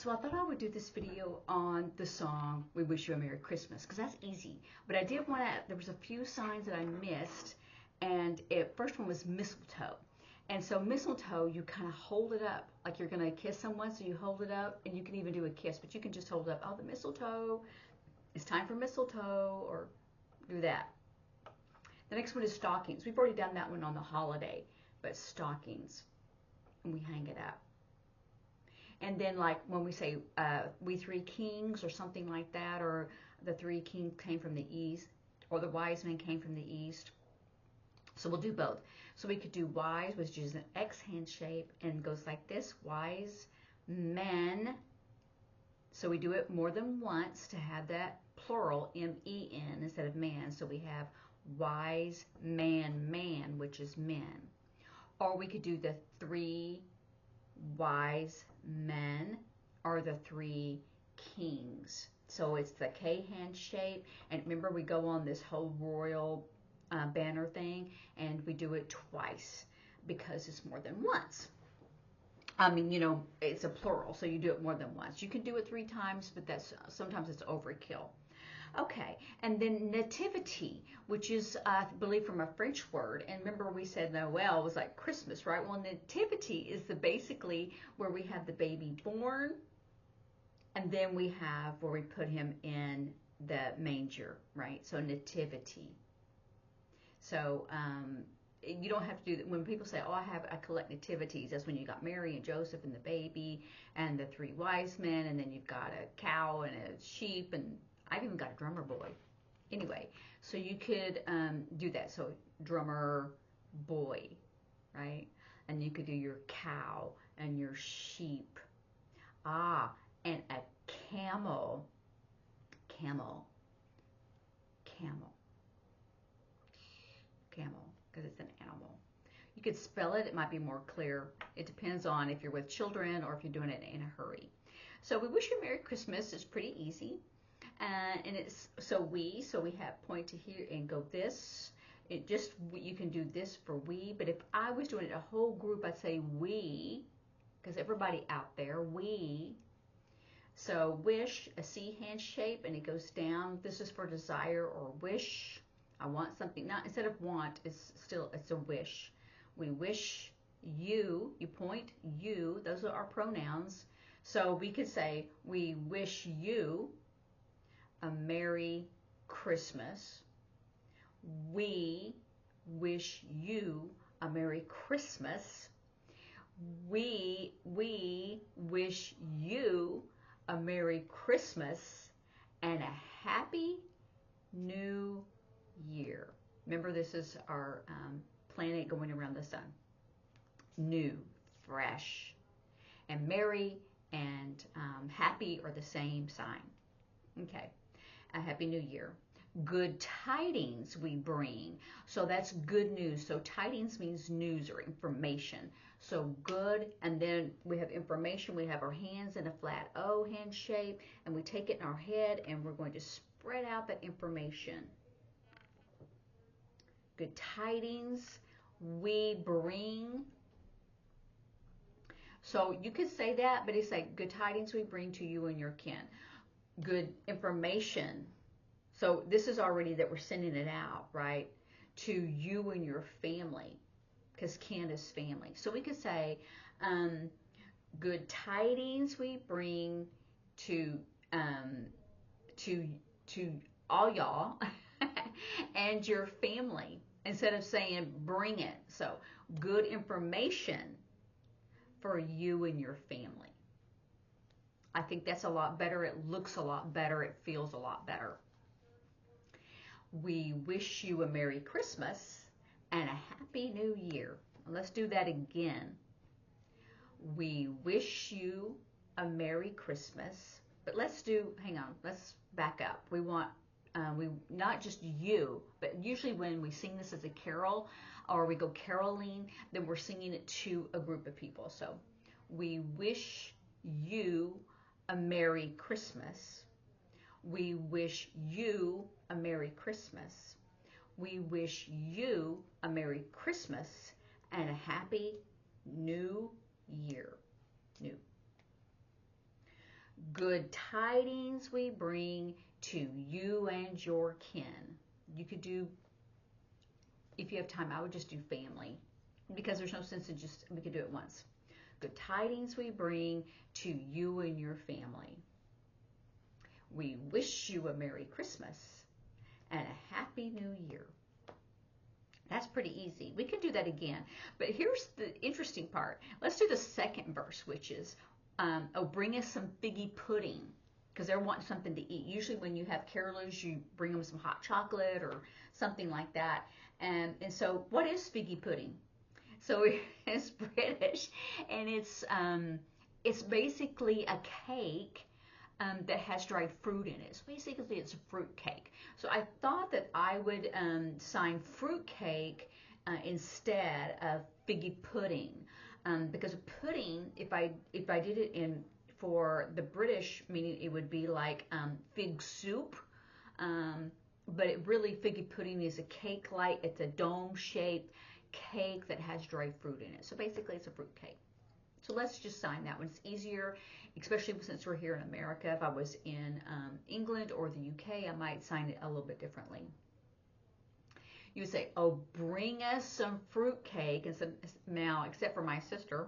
So I thought I would do this video on the song We Wish You a Merry Christmas, because that's easy. But I did want to, there was a few signs that I missed, and first one was mistletoe. And so mistletoe, you kind of hold it up like you're going to kiss someone, so you hold it up, and you can even do a kiss, but you can just hold it up, oh, the mistletoe, it's time for mistletoe, or do that. The next one is stockings. We've already done that one on the holiday, but stockings, and we hang it up. And then like when we say we three kings or something like that, or the three kings came from the east, or the wise men came from the east. So we'll do both. So we could do wise, which is an X hand shape and goes like this, wise men. So we do it more than once to have that plural, M-E-N, instead of man. So we have wise man, man, which is men. Or we could do the three wise men, or the three kings. So it's the K hand shape, and remember we go on this whole royal banner thing, and we do it twice because it's more than once. I mean, you know, it's a plural, so you do it more than once. You can do it 3 times, but that's sometimes it's overkill. Okay, and then nativity, which is, I believe, from a French word. And remember we said Noel was like Christmas, right? Well, nativity is basically where we have the baby born, and then we have where we put him in the manger, right? So nativity. So you don't have to do that. When people say, oh, I collect nativities, that's when you got Mary and Joseph and the baby and the 3 wise men, and then you've got a cow and a sheep, and I've even got a drummer boy. Anyway, so you could do that. So drummer boy, right? And you could do your cow and your sheep. And a camel. Camel, because it's an animal. You could spell it. It might be more clear. It depends on if you're with children or if you're doing it in a hurry. So we wish you a Merry Christmas. It's pretty easy. And it's so we have point to here and go this. It just, you can do this for we, but if I was doing it a whole group, I'd say we, because everybody out there, we. So wish, a C hand shape, and it goes down. This is for desire or wish. I want something. Not, instead of want, it's a wish. We wish you point, you, those are our pronouns. So we could say, we wish you a Merry Christmas. We wish you a Merry Christmas. We wish you a Merry Christmas and a Happy New Year. Remember, this is our planet going around the sun. New, fresh, and merry and happy are the same sign. Okay, a Happy New Year. Good tidings we bring. So that's good news. So tidings means news or information. So good, and then we have information. We have our hands in a flat O hand shape, and we take it in our head, and we're going to spread out that information. Good tidings we bring. So you could say that, but it's like good tidings we bring to you and your kin. Good information. So this is already that we're sending it out, right, to you and your family, because kin is family. So we could say, good tidings we bring to all y'all and your family, instead of saying bring it. So good information for you and your family. I think that's a lot better. It looks a lot better. It feels a lot better. We wish you a Merry Christmas and a Happy New Year. Let's do that again. We wish you a Merry Christmas. But let's do, hang on, let's back up. We want, not just you, but usually when we sing this as a carol or we go caroling, then we're singing it to a group of people. So we wish you a Merry Christmas. We wish you a Merry Christmas. We wish you a Merry Christmas and a Happy New Year. New. Good tidings we bring to you and your kin. You could do, if you have time, I would just do family, because there's no sense in just, we could do it once. Good tidings we bring to you and your family. We wish you a Merry Christmas and a Happy New Year. That's pretty easy. We can do that again. But here's the interesting part. Let's do the second verse, which is, oh, bring us some figgy pudding, because they're wanting something to eat. Usually when you have carolers, you bring them some hot chocolate or something like that. And so what is figgy pudding? So it's British, and it's basically a cake that has dried fruit in it. So basically it's a fruit cake. So I thought that I would sign fruit cake instead of figgy pudding, because a pudding, if I did it in for the British meaning, it would be like fig soup. But it really, figgy pudding is a cake like, it's a dome shaped cake that has dried fruit in it. So basically it's a fruit cake. So let's just sign that one. It's easier, especially since we're here in America. If I was in England or the UK, I might sign it a little bit differently. You would say, oh, bring us some fruit cake. And some, now, except for my sister,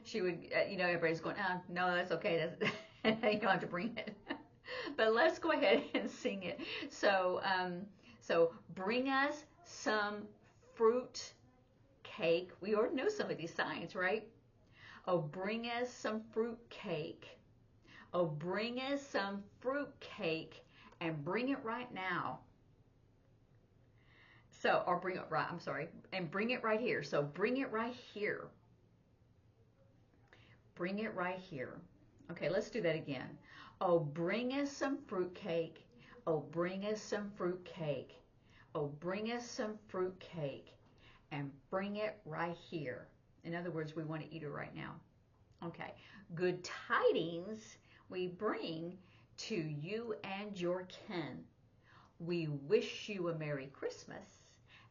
she would, everybody's going, oh, no, that's okay. That's, you don't have to bring it. But let's go ahead and sing it. So, bring us some fruit cake. We already know some of these signs, right? Oh, bring us some fruit cake. Oh, bring us some fruit cake, and bring it right now. So, or bring it right, I'm sorry, and bring it right here. So bring it right here. Bring it right here. Okay, let's do that again. Oh, bring us some fruit cake. Oh, bring us some fruit cake. Oh, bring us some fruit cake, and bring it right here. In other words, we want to eat it right now. Okay. Good tidings we bring to you and your kin. We wish you a Merry Christmas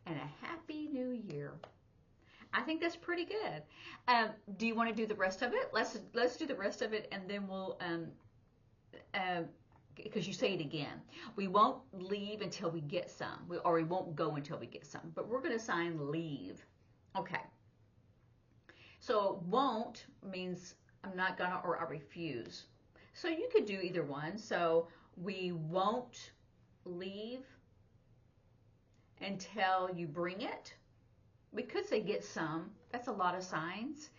and a Happy New Year. I think that's pretty good. Do you want to do the rest of it? Let's do the rest of it, and then we'll, because you say it again. We won't leave until we get some, or we won't go until we get some. But we're going to sign leave. Okay. So won't means I'm not gonna, or I refuse. So you could do either one. So we won't leave until you bring it. We could say get some. That's a lot of signs.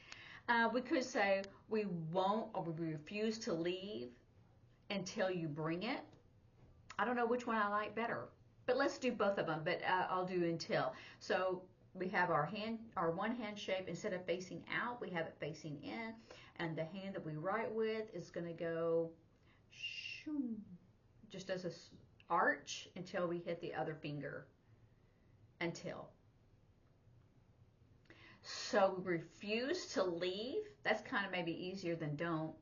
We could say we won't, or we refuse to leave until you bring it. I don't know which one I like better, but let's do both of them. But I'll do until. So we have our one hand shape. Instead of facing out, we have it facing in, and the hand that we write with is going to go just as a arch until we hit the other finger. Until. So we refuse to leave. That's kind of maybe easier than don't.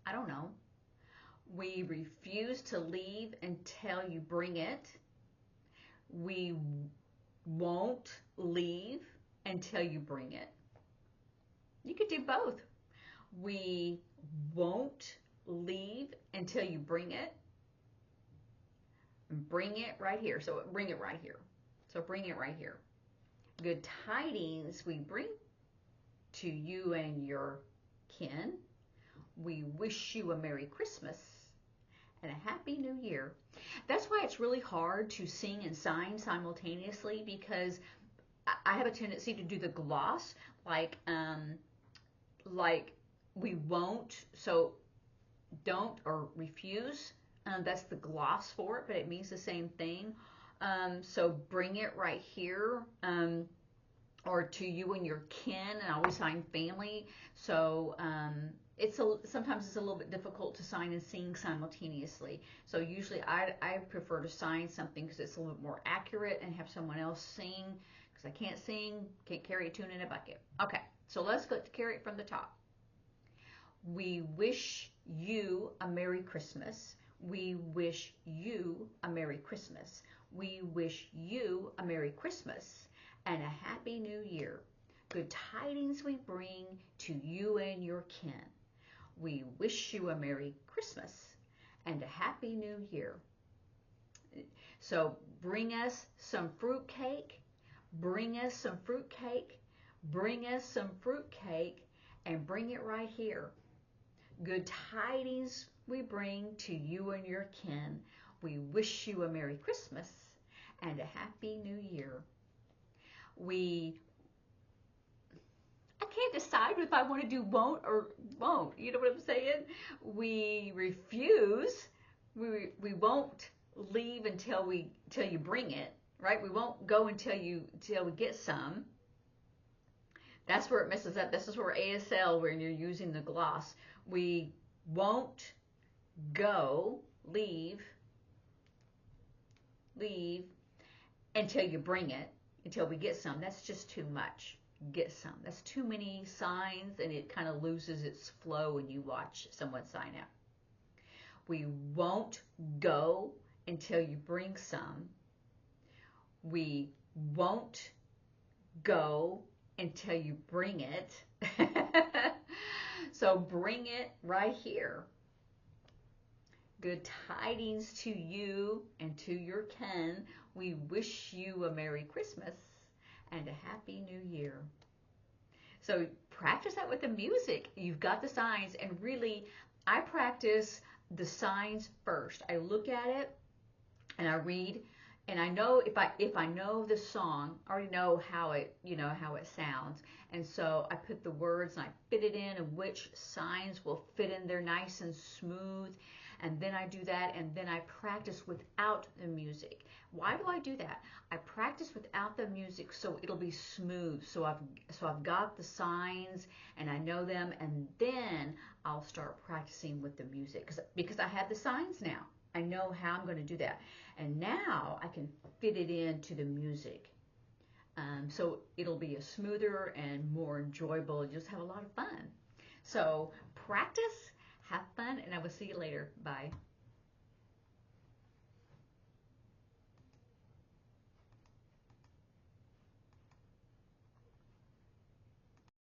I don't know. We refuse to leave until you bring it. We won't leave until you bring it. You could do both. We won't leave until you bring it. Bring it right here. So bring it right here. So bring it right here. Good tidings we bring to you and your kin. We wish you a Merry Christmas and a Happy New Year. That's why it's really hard to sing and sign simultaneously, because I have a tendency to do the gloss, like we won't, so don't or refuse. That's the gloss for it, but it means the same thing. So bring it right here, or to you and your kin, and I always sign family. So sometimes it's a little bit difficult to sign and sing simultaneously. So usually I prefer to sign something because it's a little bit more accurate, and have someone else sing, because I can't sing, can't carry a tune in a bucket. Okay, so let's go to carry it from the top. We wish you a Merry Christmas. We wish you a Merry Christmas. We wish you a Merry Christmas and a Happy New Year. Good tidings we bring to you and your kin. We wish you a Merry Christmas and a Happy New Year. So bring us some fruitcake, bring us some fruitcake, bring us some fruitcake, and bring it right here. Good tidings we bring to you and your kin. We wish you a Merry Christmas and a Happy New Year. I can't decide if I want to do won't or won't. You know what I'm saying? We refuse. We won't leave until you bring it, right? We won't go until we get some. That's where it messes up. This is where ASL, where you're using the gloss. We won't go, leave until you bring it, until we get some. That's just too much. Get some. That's too many signs, and it kind of loses its flow when you watch someone sign out. We won't go until you bring some. We won't go until you bring it. So bring it right here. Good tidings to you and to your kin. We wish you a Merry Christmas and a Happy New Year. So practice that with the music. You've got the signs, and really, I practice the signs first. I look at it and I read, and I know if I know the song, I already know how it sounds, and so I put the words and I fit it in, and which signs will fit in there nice and smooth, and then I do that, and then I practice without the music. Why do I do that? I practice without the music so it'll be smooth. So I've got the signs and I know them, and then I'll start practicing with the music because I have the signs now. I know how I'm going to do that. And now I can fit it into the music. So it'll be a smoother and more enjoyable. You'll just have a lot of fun. So practice, have fun, and I will see you later. Bye.